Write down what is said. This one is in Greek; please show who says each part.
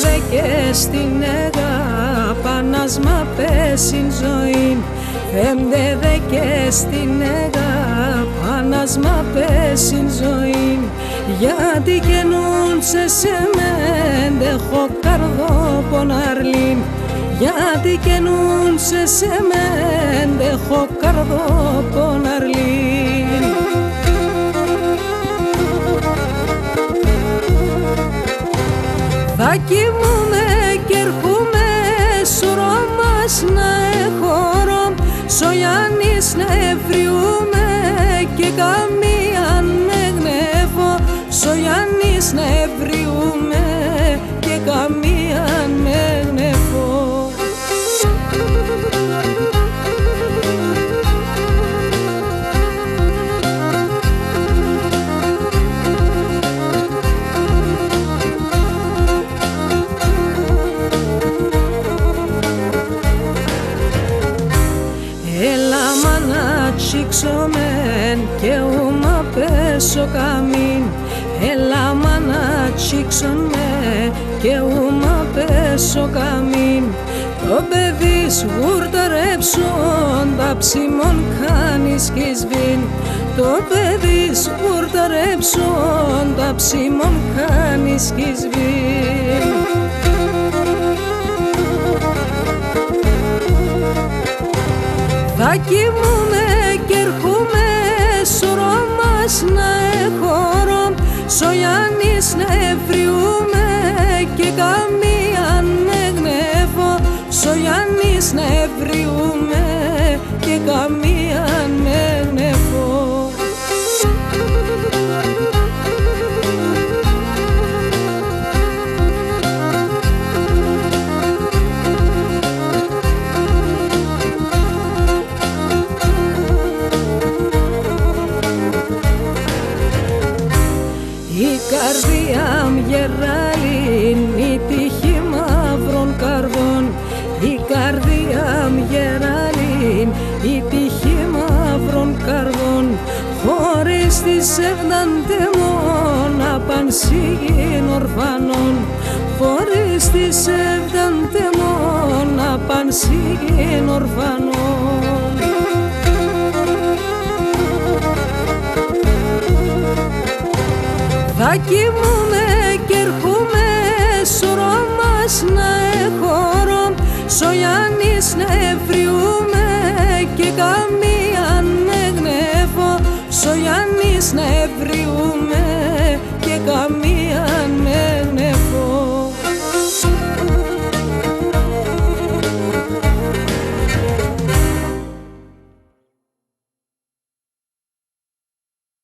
Speaker 1: δε και στην ΕΓΑ πανάσμα πέσιν ζωή. Φέμτε δε και στην ΕΓΑ πανάσμα πέσιν ζωή. Γιατί καινούντσε σε μεν δεχώ καρδό ποναρλήν. Γιατί καινούντσε σε μεν δεχώ καρδό ποναρλήν. Θα κοιμούμε κι έρχομαι σωρό μας να εχωρώ. Σ' ο Γιάννης να ευριούμε και καμία με γνεύω. Σ' ο Γιάννης να ευριούμε και καμία με γνεύω. Τσίξομεν και ούμα πέσω καμήν. Έλα μάνα τσίξομε και ούμα πέσω καμήν. Το παιδί σγουρταρέψον τα ψημών κάνεις κι σβήν. Το παιδί σγουρταρέψον τα ψημών κάνεις κι σβήν. Θα κοιμούμε κι έρχομαι σωρό μας να εχωρώ. Σ' ο Γιάννης να ευριούμε και καμία με γνεύω. Σ' ο Γιάννης να ευριούμε και καμία με γνεύω. Η καρδία μ' γεράλιν, η τύχη μαύρων καρδών. Η καρδία μ' γεράλιν, η τύχη μαύρων καρδών. Χωρίς τη σεβδαντεμόν απανσίγην ορφανών. Χωρίς τη σεβδαντεμόν απανσίγην ορφανών. Θα κοιμούμε κι έρχομαι σωρό μας να εχωρώ. Σ' ο Γιάννης να ευριούμε